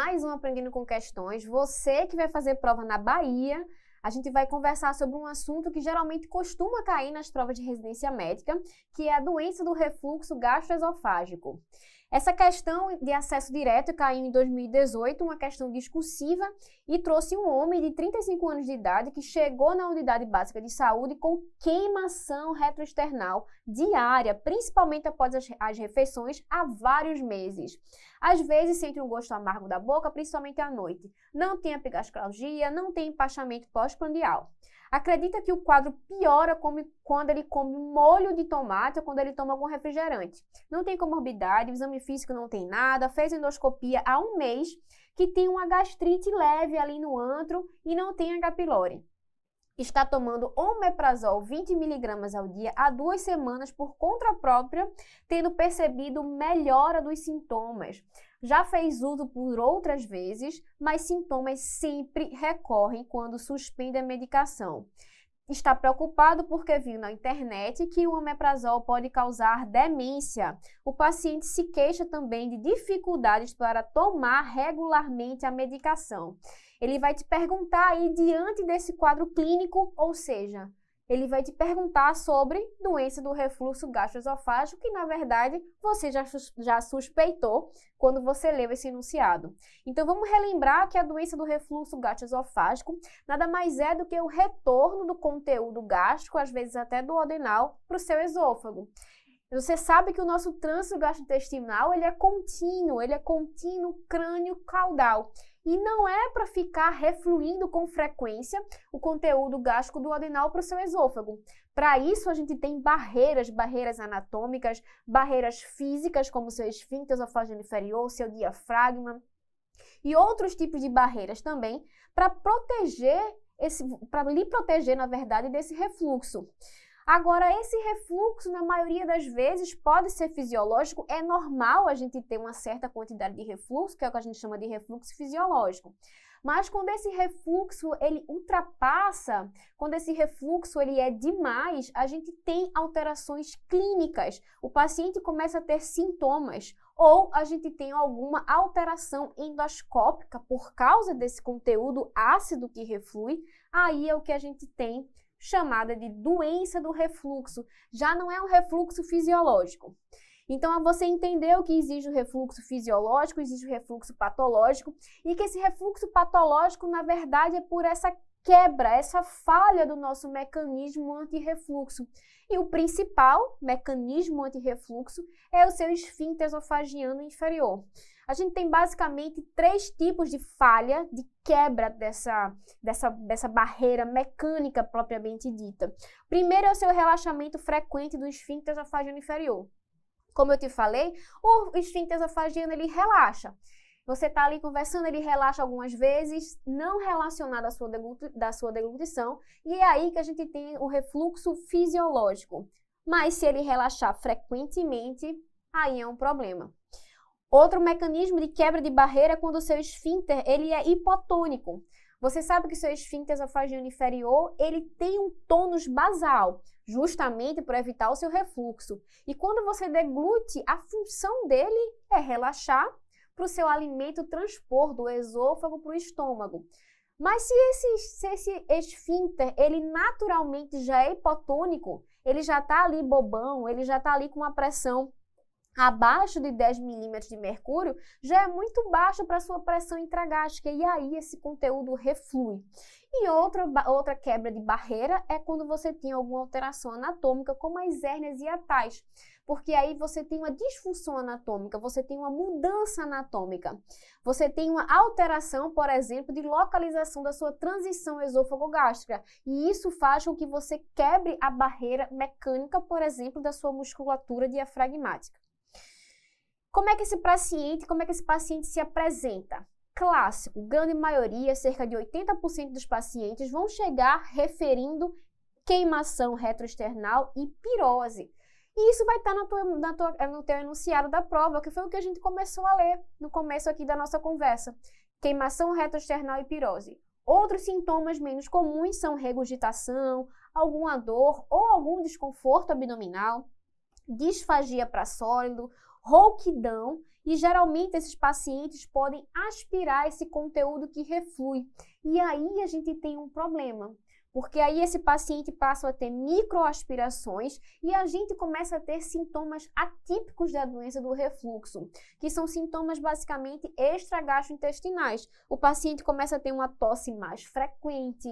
mais um Aprendendo com Questões. Você que vai fazer prova na Bahia, a gente vai conversar sobre um assunto que geralmente costuma cair nas provas de residência médica, que é a doença do refluxo gastroesofágico. Essa questão de acesso direto caiu em 2018, uma questão discursiva, e trouxe um homem de 35 anos de idade que chegou na unidade básica de saúde com queimação retroesternal diária, principalmente após as refeições, há vários meses. Às vezes sente um gosto amargo da boca, principalmente à noite. Não tem epigastralgia, não tem empachamento pós-prandial. Acredita que o quadro piora quando ele come molho de tomate ou quando ele toma algum refrigerante. Não tem comorbidade, o exame físico não tem nada, fez endoscopia há um mês, que tem uma gastrite leve ali no antro e não tem H. pylori. Está tomando omeprazol 20 mg ao dia há 2 semanas por conta própria, tendo percebido melhora dos sintomas. Já fez uso por outras vezes, mas sintomas sempre recorrem quando suspende a medicação. Está preocupado porque viu na internet que o omeprazol pode causar demência. O paciente se queixa também de dificuldades para tomar regularmente a medicação. Ele vai te perguntar aí diante desse quadro clínico, ou seja, ele vai te perguntar sobre doença do refluxo gastroesofágico, que na verdade você já suspeitou quando você leu esse enunciado. Então vamos relembrar que a doença do refluxo gastroesofágico nada mais é do que o retorno do conteúdo gástrico, às vezes até duodenal, para o seu esôfago. Você sabe que o nosso trânsito gastrointestinal ele é contínuo crânio-caudal. E não é para ficar refluindo com frequência o conteúdo gástrico duodenal para o seu esôfago. Para isso, a gente tem barreiras anatômicas, barreiras físicas, como o seu esfíncter esofágico inferior, seu diafragma, e outros tipos de barreiras também, para lhe proteger, na verdade, desse refluxo. Agora, esse refluxo, na maioria das vezes, pode ser fisiológico. É normal a gente ter uma certa quantidade de refluxo, que é o que a gente chama de refluxo fisiológico. Mas quando esse refluxo ele ultrapassa, quando esse refluxo ele é demais, a gente tem alterações clínicas. O paciente começa a ter sintomas ou a gente tem alguma alteração endoscópica por causa desse conteúdo ácido que reflui. Aí é o que a gente tem chamada de doença do refluxo. Já não é um refluxo fisiológico. Então, você entendeu que existe o refluxo fisiológico, existe o refluxo patológico, e que esse refluxo patológico, na verdade, é por essa quebra, essa falha do nosso mecanismo antirrefluxo. E o principal mecanismo antirrefluxo é o seu esfíncter esofagiano inferior. A gente tem basicamente 3 tipos de falha, de quebra dessa barreira mecânica propriamente dita. Primeiro é o seu relaxamento frequente do esfíncter esofagiano inferior. Como eu te falei, o esfíncter esofagiano ele relaxa. Você está ali conversando, ele relaxa algumas vezes, não relacionado à sua deglutição, e é aí que a gente tem o refluxo fisiológico. Mas se ele relaxar frequentemente, aí é um problema. Outro mecanismo de quebra de barreira é quando o seu esfíncter ele é hipotônico. Você sabe que o seu esfíncter esofagiano inferior ele tem um tônus basal, justamente para evitar o seu refluxo. E quando você deglute, a função dele é relaxar para o seu alimento transpor do esôfago para o estômago. Mas se esse esfíncter ele naturalmente já é hipotônico, ele já está ali bobão, ele já está ali com uma pressão abaixo de 10 milímetros de mercúrio, já é muito baixo para a sua pressão intragástrica, e aí esse conteúdo reflui. E outra quebra de barreira é quando você tem alguma alteração anatômica, como as hérnias hiatais, porque aí você tem uma disfunção anatômica, você tem uma mudança anatômica, você tem uma alteração, por exemplo, de localização da sua transição esôfago-gástrica, e isso faz com que você quebre a barreira mecânica, por exemplo, da sua musculatura diafragmática. Como é que esse paciente se apresenta? Clássico, grande maioria, cerca de 80% dos pacientes vão chegar referindo queimação retroesternal e pirose. E isso vai estar no teu enunciado da prova, que foi o que a gente começou a ler no começo aqui da nossa conversa. Queimação retroesternal e pirose. Outros sintomas menos comuns são regurgitação, alguma dor ou algum desconforto abdominal, disfagia para sólido, rouquidão E geralmente esses pacientes podem aspirar esse conteúdo que reflui. E aí a gente tem um problema. Porque aí esse paciente passa a ter microaspirações e a gente começa a ter sintomas atípicos da doença do refluxo, que são sintomas basicamente extragastrointestinais. O paciente começa a ter uma tosse mais frequente,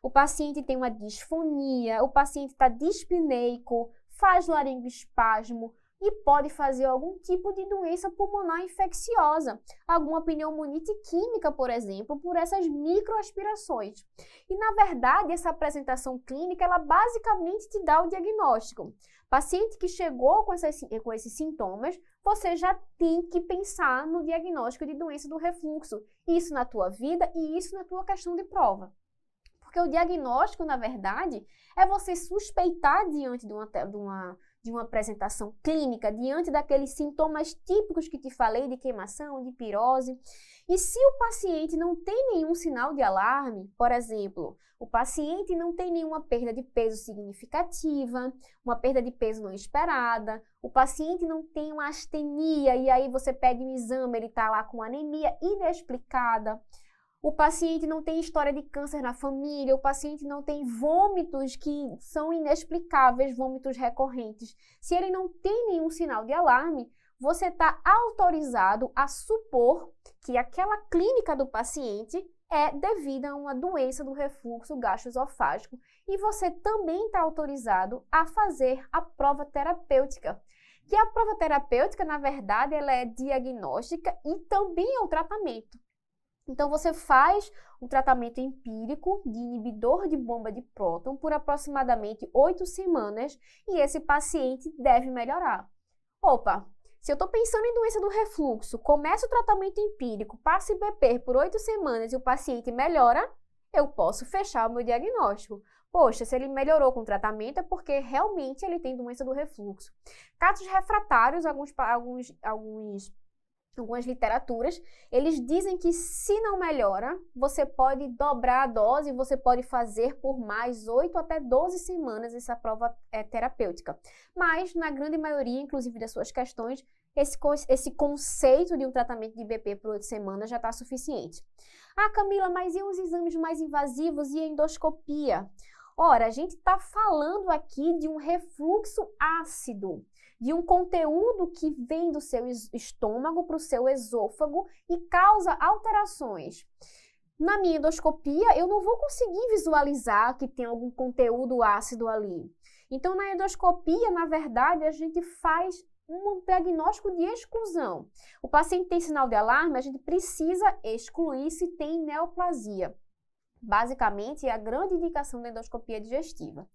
o paciente tem uma disfonia, o paciente está dispneico, faz laringoespasmo, e pode fazer algum tipo de doença pulmonar infecciosa, alguma pneumonite química, por exemplo, por essas microaspirações. E, na verdade, essa apresentação clínica, ela basicamente te dá o diagnóstico. Paciente que chegou com esses sintomas, você já tem que pensar no diagnóstico de doença do refluxo. Isso na tua vida e isso na tua questão de prova. Porque o diagnóstico, na verdade, é você suspeitar diante de uma apresentação clínica, diante daqueles sintomas típicos que te falei, de queimação, de pirose. E se o paciente não tem nenhum sinal de alarme, por exemplo, o paciente não tem nenhuma perda de peso significativa, uma perda de peso não esperada, o paciente não tem uma astenia e aí você pede um exame, ele está lá com anemia inexplicada, o paciente não tem história de câncer na família, o paciente não tem vômitos que são inexplicáveis, vômitos recorrentes. Se ele não tem nenhum sinal de alarme, você está autorizado a supor que aquela clínica do paciente é devida a uma doença do refluxo gastroesofágico e você também está autorizado a fazer a prova terapêutica. Que a prova terapêutica, na verdade, ela é diagnóstica e também é o tratamento. Então, você faz um tratamento empírico de inibidor de bomba de próton por aproximadamente 8 semanas e esse paciente deve melhorar. Opa, se eu estou pensando em doença do refluxo, começo o tratamento empírico, passo IBP por 8 semanas e o paciente melhora, eu posso fechar o meu diagnóstico. Poxa, se ele melhorou com o tratamento é porque realmente ele tem doença do refluxo. Casos refratários, algumas literaturas, eles dizem que se não melhora, você pode dobrar a dose, você pode fazer por mais 8 até 12 semanas essa prova terapêutica. Mas, na grande maioria, inclusive das suas questões, esse conceito de um tratamento de IBP por 8 semanas já está suficiente. Ah, Camila, mas e os exames mais invasivos e a endoscopia? Ora, a gente está falando aqui de um refluxo ácido, de um conteúdo que vem do seu estômago para o seu esôfago e causa alterações. Na minha endoscopia, eu não vou conseguir visualizar que tem algum conteúdo ácido ali. Então, na endoscopia, na verdade, a gente faz um diagnóstico de exclusão. O paciente tem sinal de alarme, a gente precisa excluir se tem neoplasia. Basicamente, é a grande indicação da endoscopia digestiva.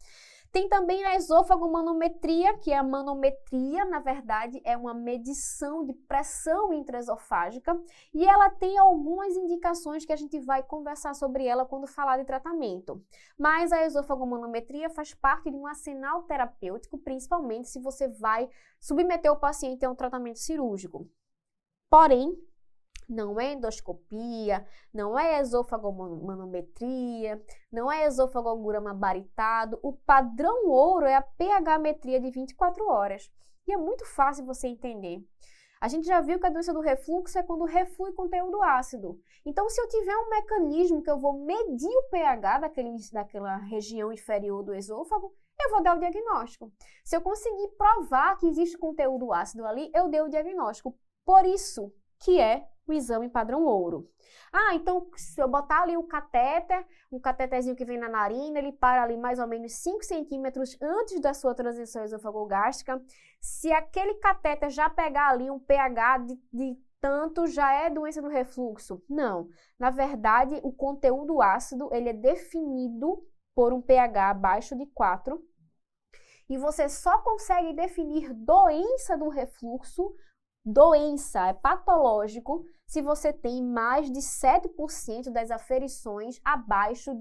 Tem também a esôfagomanometria, que é a manometria, na verdade, é uma medição de pressão intraesofágica e ela tem algumas indicações que a gente vai conversar sobre ela quando falar de tratamento. Mas a esôfagomanometria faz parte de um arsenal terapêutico, principalmente se você vai submeter o paciente a um tratamento cirúrgico. Porém, não é endoscopia, não é esofagomanometria, não é esofagograma baritado. O padrão ouro é a pH-metria de 24 horas. E é muito fácil você entender. A gente já viu que a doença do refluxo é quando reflui conteúdo ácido. Então, se eu tiver um mecanismo que eu vou medir o pH daquela região inferior do esôfago, eu vou dar o diagnóstico. Se eu conseguir provar que existe conteúdo ácido ali, eu dei o diagnóstico. Por isso que é o exame padrão ouro. Ah, então se eu botar ali um cateterzinho que vem na narina, ele para ali mais ou menos 5 centímetros antes da sua transição esofagogástrica. Se aquele cateter já pegar ali um pH de tanto, já é doença do refluxo? Não. Na verdade, o conteúdo ácido, ele é definido por um pH abaixo de 4. E você só consegue definir doença do refluxo, doença, é patológico, se você tem mais de 7% das aferições abaixo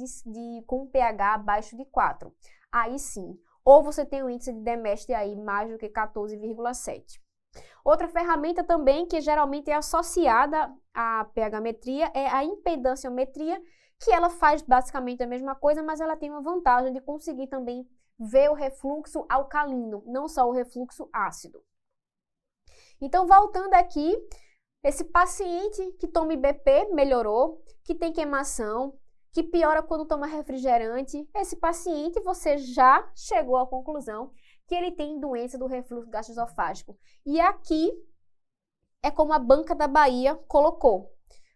com pH abaixo de 4. Aí sim. Ou você tem um índice de Demestre aí mais do que 14,7. Outra ferramenta também que geralmente é associada à pH-metria é a impedanciometria, que ela faz basicamente a mesma coisa, mas ela tem uma vantagem de conseguir também ver o refluxo alcalino, não só o refluxo ácido. Então, voltando aqui, esse paciente que toma IBP melhorou, que tem queimação, que piora quando toma refrigerante, esse paciente você já chegou à conclusão que ele tem doença do refluxo gastroesofágico. E aqui é como a Banca da Bahia colocou.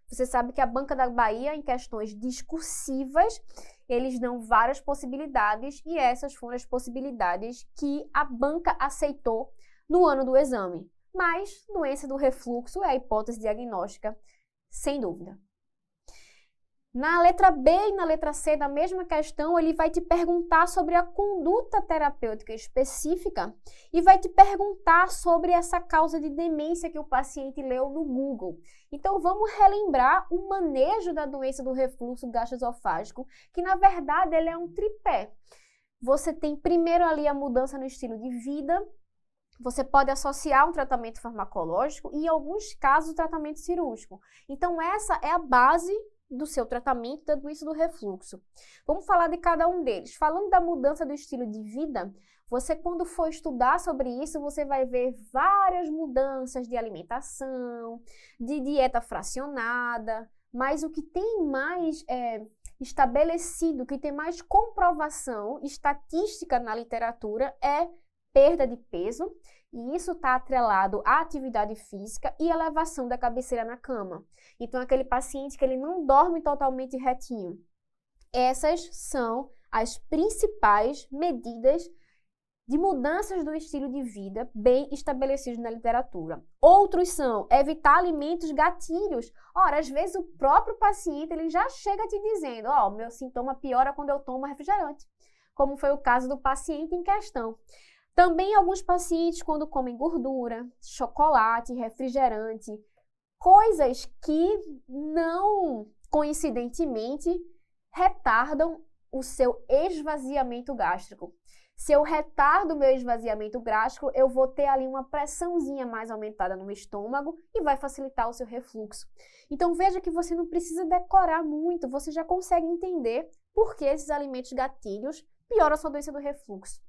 Você sabe que a Banca da Bahia, em questões discursivas, eles dão várias possibilidades e essas foram as possibilidades que a banca aceitou no ano do exame. Mas doença do refluxo é a hipótese diagnóstica, sem dúvida. Na letra B e na letra C da mesma questão, ele vai te perguntar sobre a conduta terapêutica específica e vai te perguntar sobre essa causa de demência que o paciente leu no Google. Então, vamos relembrar o manejo da doença do refluxo gastroesofágico, que na verdade ele é um tripé. Você tem primeiro ali a mudança no estilo de vida, você pode associar um tratamento farmacológico e, em alguns casos, o tratamento cirúrgico. Então, essa é a base do seu tratamento da doença do refluxo. Vamos falar de cada um deles. Falando da mudança do estilo de vida, você quando for estudar sobre isso, você vai ver várias mudanças de alimentação, de dieta fracionada, mas o que tem mais estabelecido, que tem mais comprovação estatística na literatura é perda de peso, e isso está atrelado à atividade física e elevação da cabeceira na cama. Então, aquele paciente que ele não dorme totalmente retinho. Essas são as principais medidas de mudanças do estilo de vida bem estabelecidos na literatura. Outros são evitar alimentos gatilhos. Ora, às vezes o próprio paciente ele já chega te dizendo, meu sintoma piora quando eu tomo refrigerante, como foi o caso do paciente em questão. Também alguns pacientes, quando comem gordura, chocolate, refrigerante, coisas que não, coincidentemente, retardam o seu esvaziamento gástrico. Se eu retardo o meu esvaziamento gástrico, eu vou ter ali uma pressãozinha mais aumentada no meu estômago e vai facilitar o seu refluxo. Então veja que você não precisa decorar muito, você já consegue entender por que esses alimentos gatilhos pioram a sua doença do refluxo.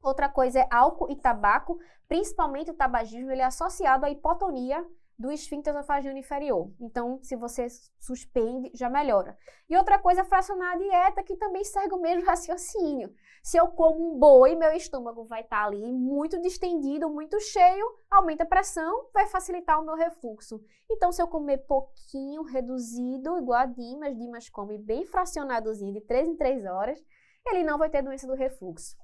Outra coisa é álcool e tabaco, principalmente o tabagismo, ele é associado à hipotonia do esfíncter esofágeo inferior. Então, se você suspende, já melhora. E outra coisa é fracionar a dieta, que também segue o mesmo raciocínio. Se eu como um boi, meu estômago vai estar ali muito distendido, muito cheio, aumenta a pressão, vai facilitar o meu refluxo. Então, se eu comer pouquinho, reduzido, igual a Dimas come bem fracionadozinho, de 3 em 3 horas, ele não vai ter doença do refluxo.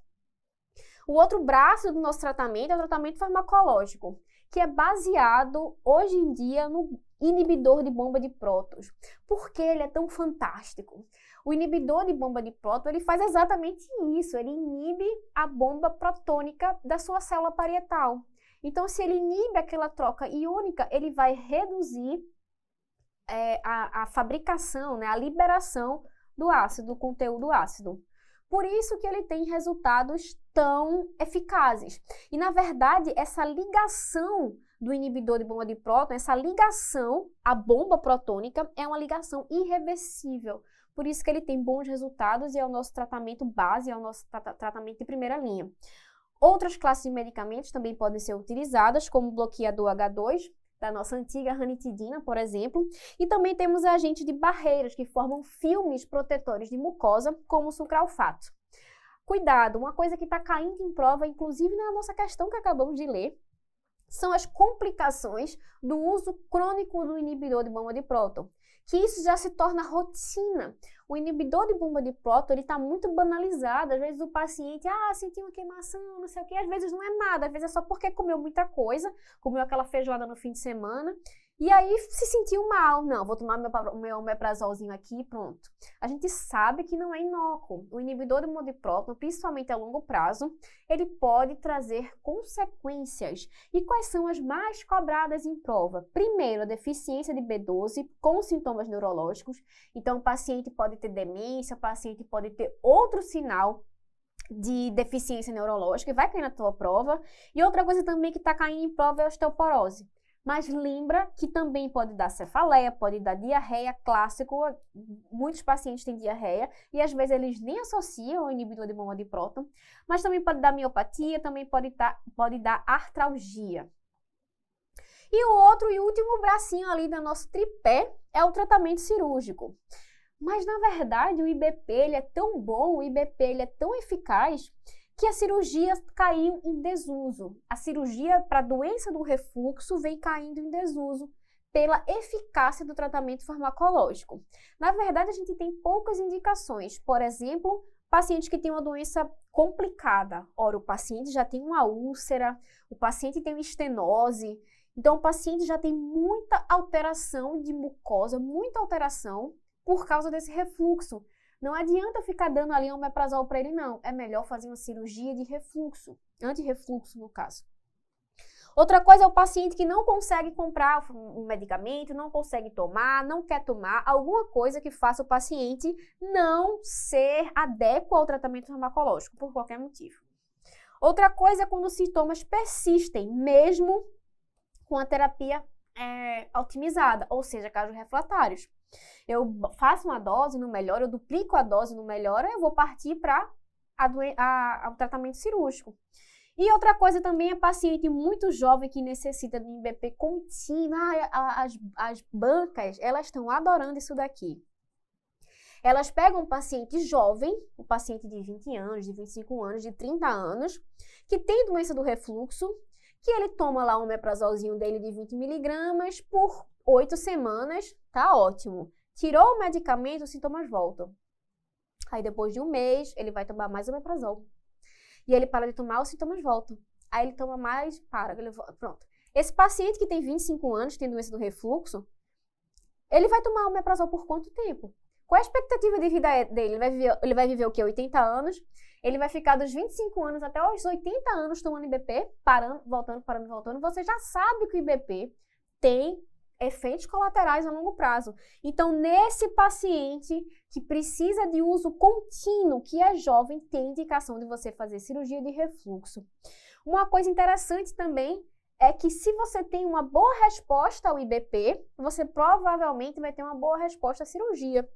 O outro braço do nosso tratamento é o tratamento farmacológico, que é baseado, hoje em dia, no inibidor de bomba de prótons. Por que ele é tão fantástico? O inibidor de bomba de próton, ele faz exatamente isso, ele inibe a bomba protônica da sua célula parietal. Então, se ele inibe aquela troca iônica, ele vai reduzir a fabricação, a liberação do ácido, do conteúdo ácido. Por isso que ele tem resultados tão eficazes. E, na verdade, essa ligação do inibidor de bomba de próton, essa ligação à bomba protônica é uma ligação irreversível. Por isso que ele tem bons resultados e é o nosso tratamento base, é o nosso tratamento de primeira linha. Outras classes de medicamentos também podem ser utilizadas, como o bloqueador H2, da nossa antiga ranitidina, por exemplo, e também temos agentes de barreiras que formam filmes protetores de mucosa, como o sucralfato. Cuidado, uma coisa que está caindo em prova, inclusive na nossa questão que acabamos de ler, são as complicações do uso crônico do inibidor de bomba de próton, que isso já se torna rotina. O inibidor de bomba de próton está muito banalizado. Às vezes o paciente, sentiu uma queimação, não sei o quê. Às vezes não é nada, às vezes é só porque comeu muita coisa, comeu aquela feijoada no fim de semana, e aí se sentiu mal. Não, vou tomar meu omeprazolzinho aqui e pronto. A gente sabe que não é inócuo. O inibidor de bomba de próton, principalmente a longo prazo, ele pode trazer consequências. E quais são as mais cobradas em prova? Primeiro, a deficiência de B12 com sintomas neurológicos. Então, o paciente pode ter demência, o paciente pode ter outro sinal de deficiência neurológica e vai cair na tua prova. E outra coisa também que está caindo em prova é a osteoporose. Mas lembra que também pode dar cefaleia, pode dar diarreia, clássico, muitos pacientes têm diarreia e às vezes eles nem associam o inibidor de bomba de próton, mas também pode dar miopatia, também pode dar artralgia. E o outro e último bracinho ali do nosso tripé é o tratamento cirúrgico. Mas, na verdade, o IBP ele é tão bom, o IBP ele é tão eficaz, que a cirurgia caiu em desuso. A cirurgia para a doença do refluxo vem caindo em desuso pela eficácia do tratamento farmacológico. Na verdade, a gente tem poucas indicações. Por exemplo, paciente que tem uma doença complicada. Ora, o paciente já tem uma úlcera, o paciente tem uma estenose. Então, o paciente já tem muita alteração de mucosa, muita alteração por causa desse refluxo. Não adianta ficar dando ali omeprazol para ele, não. É melhor fazer uma cirurgia de refluxo, anti-refluxo no caso. Outra coisa é o paciente que não consegue comprar um medicamento, não consegue tomar, não quer tomar, alguma coisa que faça o paciente não ser adéquado ao tratamento farmacológico, por qualquer motivo. Outra coisa é quando os sintomas persistem, mesmo com a terapia otimizada, ou seja, casos refratários. Eu faço uma dose, não melhora, eu duplico a dose, não melhora, eu vou partir para o tratamento cirúrgico. E outra coisa também é paciente muito jovem que necessita de IBP contínuo. As bancas, elas estão adorando isso daqui. Elas pegam um paciente jovem, um paciente de 20 anos, de 25 anos, de 30 anos, que tem doença do refluxo, que ele toma lá um omeprazolzinho dele de 20 miligramas por 8 semanas, tá ótimo. Tirou o medicamento, os sintomas voltam. Aí depois de um mês, ele vai tomar mais omeprazol. E ele para de tomar, os sintomas voltam. Aí ele toma mais, pronto. Esse paciente que tem 25 anos, tem doença do refluxo, ele vai tomar omeprazol por quanto tempo? Qual é a expectativa de vida dele? Ele vai viver o quê? 80 anos? Ele vai ficar dos 25 anos até os 80 anos tomando IBP, parando, voltando. Você já sabe que o IBP tem efeitos colaterais a longo prazo. Então, nesse paciente que precisa de uso contínuo, que é jovem, tem indicação de você fazer cirurgia de refluxo. Uma coisa interessante também é que se você tem uma boa resposta ao IBP, você provavelmente vai ter uma boa resposta à cirurgia.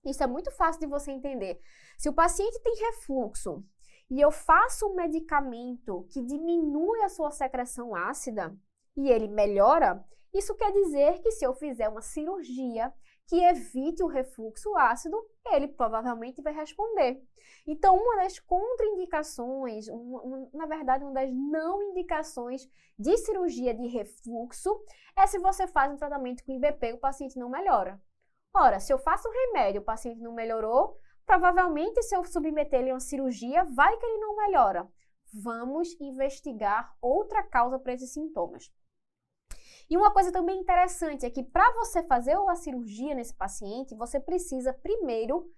Isso é muito fácil de você entender. Se o paciente tem refluxo e eu faço um medicamento que diminui a sua secreção ácida e ele melhora, isso quer dizer que se eu fizer uma cirurgia que evite o refluxo ácido, ele provavelmente vai responder. Então, uma das contraindicações, na verdade, uma das não indicações de cirurgia de refluxo é se você faz um tratamento com IBP e o paciente não melhora. Ora, se eu faço um remédio e o paciente não melhorou, provavelmente se eu submeter ele a uma cirurgia, vai que ele não melhora. Vamos investigar outra causa para esses sintomas. E uma coisa também interessante é que para você fazer a cirurgia nesse paciente, você precisa primeiro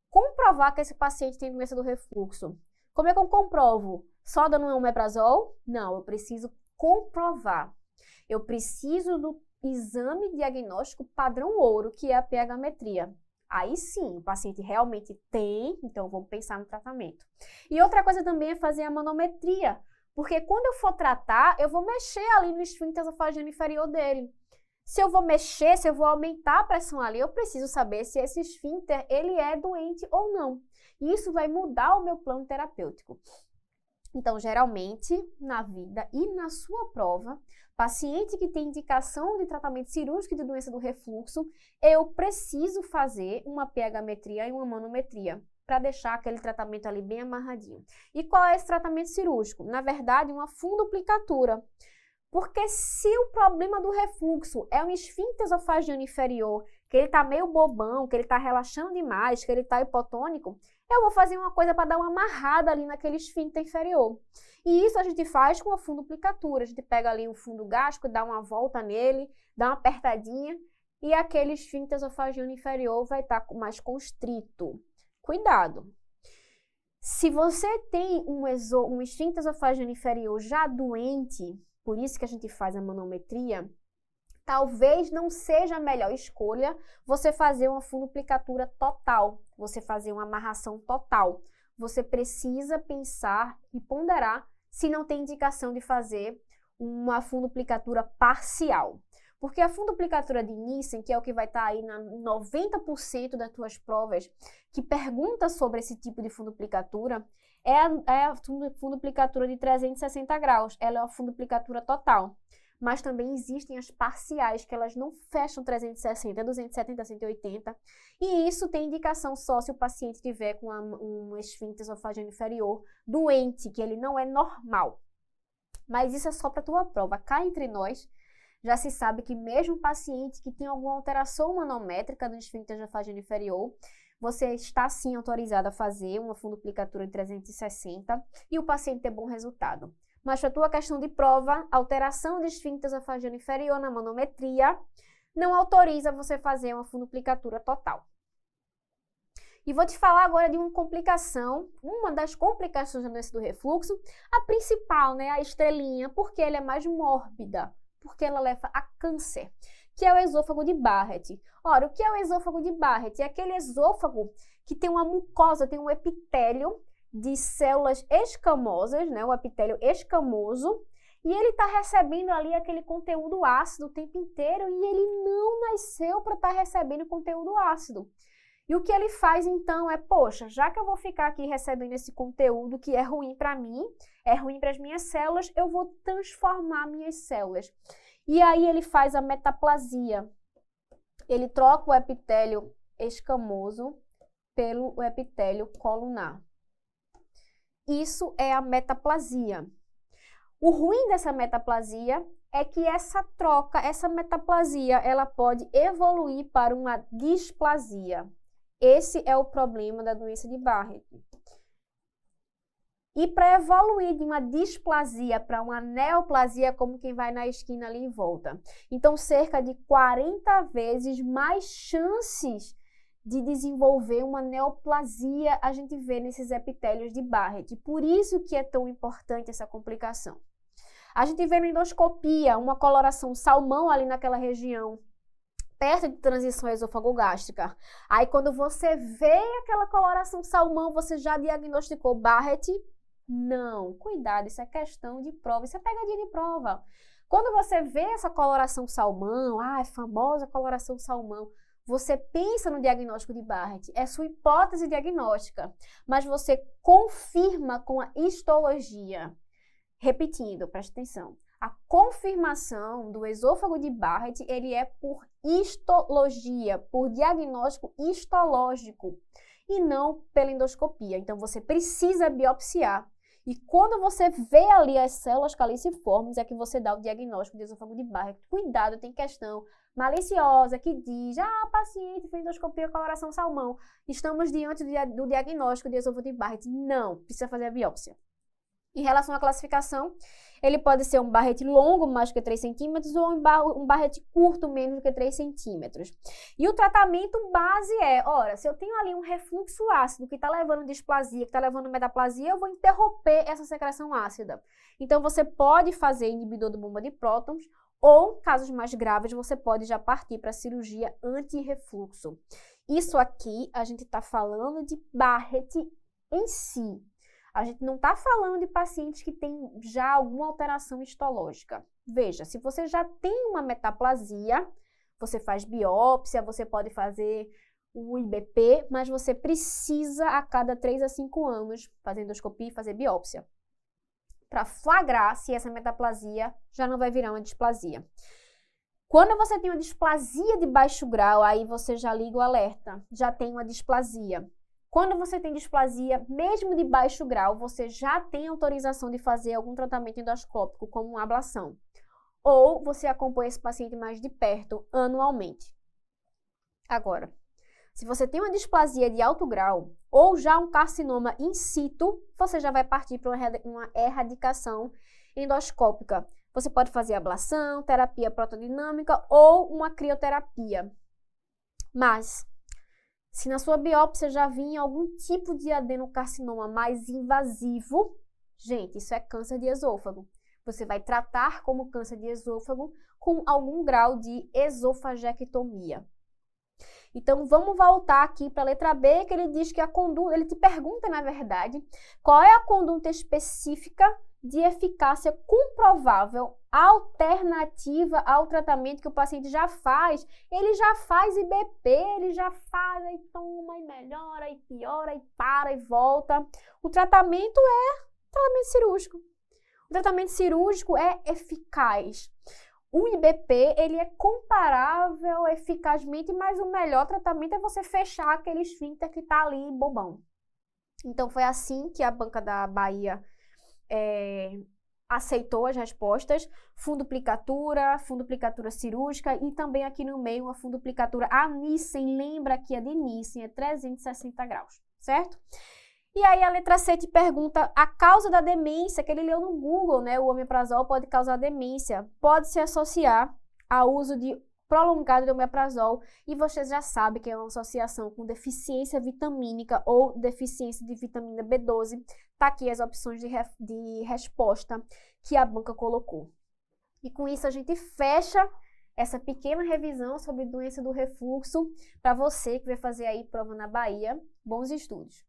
comprovar que esse paciente tem doença do refluxo. Como é que eu comprovo? Só dando um omeprazol? Não, eu preciso comprovar. Eu preciso do exame diagnóstico padrão ouro, que é a pH-metria. Aí sim, o paciente realmente tem, então vamos pensar no tratamento. E outra coisa também é fazer a manometria. Porque quando eu for tratar, eu vou mexer ali no esfíncter esofágico inferior dele. Se eu vou mexer, se eu vou aumentar a pressão ali, eu preciso saber se esse esfíncter ele é doente ou não. E isso vai mudar o meu plano terapêutico. Então, geralmente, na vida e na sua prova, paciente que tem indicação de tratamento cirúrgico de doença do refluxo, eu preciso fazer uma pH-metria e uma manometria, para deixar aquele tratamento ali bem amarradinho. E qual é esse tratamento cirúrgico? Na verdade, uma fundoplicatura. Porque se o problema do refluxo é um esfíncter esofágico inferior, que ele está meio bobão, que ele está relaxando demais, que ele está hipotônico, eu vou fazer uma coisa para dar uma amarrada ali naquele esfíncter inferior. E isso a gente faz com a fundoplicatura. A gente pega ali o fundo gástrico, dá uma volta nele, dá uma apertadinha, e aquele esfíncter esofágico inferior vai estar mais constrito. Cuidado! Se você tem um esfíncter esofágico inferior já doente, por isso que a gente faz a manometria, talvez não seja a melhor escolha você fazer uma fundoplicatura total, você fazer uma amarração total. Você precisa pensar e ponderar se não tem indicação de fazer uma fundoplicatura parcial. Porque a fundoplicatura de Nissen, que é o que vai estar aí na 90% das tuas provas, que pergunta sobre esse tipo de fundoplicatura, é a fundoplicatura de 360 graus. Ela é uma fundoplicatura total. mas também existem as parciais, que elas não fecham 360, 270, 180, e isso tem indicação só se o paciente tiver com um esfíncter esofágeo inferior doente, que ele não é normal. Mas isso é só para a tua prova. Cá entre nós, já se sabe que mesmo paciente que tem alguma alteração manométrica do esfíncter esofágeo inferior, você está sim autorizado a fazer uma fundoplicatura de 360 e o paciente ter bom resultado. Mas para a tua questão de prova, alteração de esfíncter esofágeo inferior na manometria não autoriza você fazer uma fundoplicatura total. E vou te falar agora de uma complicação, uma das complicações da doença do refluxo, a principal, né, a estrelinha, porque ela é mais mórbida, porque ela leva a câncer, que é o esôfago de Barrett. Ora, o que é o esôfago de Barrett? É aquele esôfago que tem uma mucosa, tem um epitélio de células escamosas, né, o epitélio escamoso, e ele está recebendo ali aquele conteúdo ácido o tempo inteiro e ele não nasceu para estar recebendo conteúdo ácido. E o que ele faz então é, poxa, já que eu vou ficar aqui recebendo esse conteúdo que é ruim para mim, é ruim para as minhas células, eu vou transformar minhas células. E aí ele faz a metaplasia. Ele troca o epitélio escamoso pelo epitélio colunar. Isso é a metaplasia. O ruim dessa metaplasia é que essa troca, essa metaplasia, ela pode evoluir para uma displasia. Esse é o problema da doença de Barrett. E para evoluir de uma displasia para uma neoplasia, como quem vai na esquina ali e volta. Então, cerca de 40 vezes mais chances de desenvolver uma neoplasia a gente vê nesses epitélios de Barrett. Por isso que é tão importante essa complicação. A gente vê na endoscopia uma coloração salmão ali naquela região, perto de transição esôfago-gástrica. Aí quando você vê aquela coloração salmão, você já diagnosticou Barrett? Não, cuidado, isso é questão de prova, isso é pegadinha de prova. Quando você vê essa coloração salmão, famosa coloração salmão, você pensa no diagnóstico de Barrett, é sua hipótese diagnóstica, mas você confirma com a histologia. Repetindo, preste atenção. A confirmação do esôfago de Barrett, ele é por histologia, por diagnóstico histológico e não pela endoscopia. Então, você precisa biopsiar. E quando você vê ali as células caliciformes, é que você dá o diagnóstico de esôfago de Barrett. Cuidado, tem questão maliciosa que diz, paciente fez endoscopia, coloração salmão. Estamos diante do diagnóstico de esôfago de Barrett. Não, precisa fazer a biópsia. Em relação à classificação, ele pode ser um Barrett longo, mais do que 3 centímetros, ou um Barrett curto, menos do que 3 centímetros. E o tratamento base é, se eu tenho ali um refluxo ácido que está levando displasia, que está levando metaplasia, eu vou interromper essa secreção ácida. Então, você pode fazer inibidor da bomba de prótons, ou, casos mais graves, você pode já partir para a cirurgia anti-refluxo. Isso aqui, a gente está falando de Barrett em si. A gente não está falando de pacientes que têm já alguma alteração histológica. Veja, se você já tem uma metaplasia, você faz biópsia, você pode fazer o IBP, mas você precisa a cada 3 a 5 anos fazer endoscopia e fazer biópsia, para flagrar se essa metaplasia já não vai virar uma displasia. Quando você tem uma displasia de baixo grau, aí você já liga o alerta, já tem uma displasia. Quando você tem displasia, mesmo de baixo grau, você já tem autorização de fazer algum tratamento endoscópico, como uma ablação. Ou você acompanha esse paciente mais de perto, anualmente. Agora, se você tem uma displasia de alto grau, ou já um carcinoma in situ, você já vai partir para uma erradicação endoscópica. Você pode fazer ablação, terapia protodinâmica ou uma crioterapia. Mas, se na sua biópsia já vinha algum tipo de adenocarcinoma mais invasivo, gente, isso é câncer de esôfago. Você vai tratar como câncer de esôfago com algum grau de esofagectomia. Então, vamos voltar aqui para a letra B, que ele diz que a conduta, ele te pergunta, na verdade, qual é a conduta específica de eficácia comprovável alternativa ao tratamento que o paciente já faz. Ele já faz IBP, ele já faz, aí toma, e melhora, e piora, e para, e volta. O tratamento é tratamento cirúrgico. O tratamento cirúrgico é eficaz. O IBP, ele é comparável eficazmente, mas o melhor tratamento é você fechar aquele esfíncter que está ali bobão. Então, foi assim que a Banca da Bahia aceitou as respostas, fundoplicatura cirúrgica e também aqui no meio uma fundoplicatura a Nissen, lembra que a de Nissen é 360 graus, certo? E aí a letra C te pergunta a causa da demência, que ele leu no Google, né? O omeprazol pode causar demência, pode se associar ao uso de prolongado de omeprazol, e você já sabe que é uma associação com deficiência vitamínica ou deficiência de vitamina B12. Tá aqui as opções de resposta que a banca colocou. E com isso a gente fecha essa pequena revisão sobre doença do refluxo para você que vai fazer aí prova na Bahia. Bons estudos!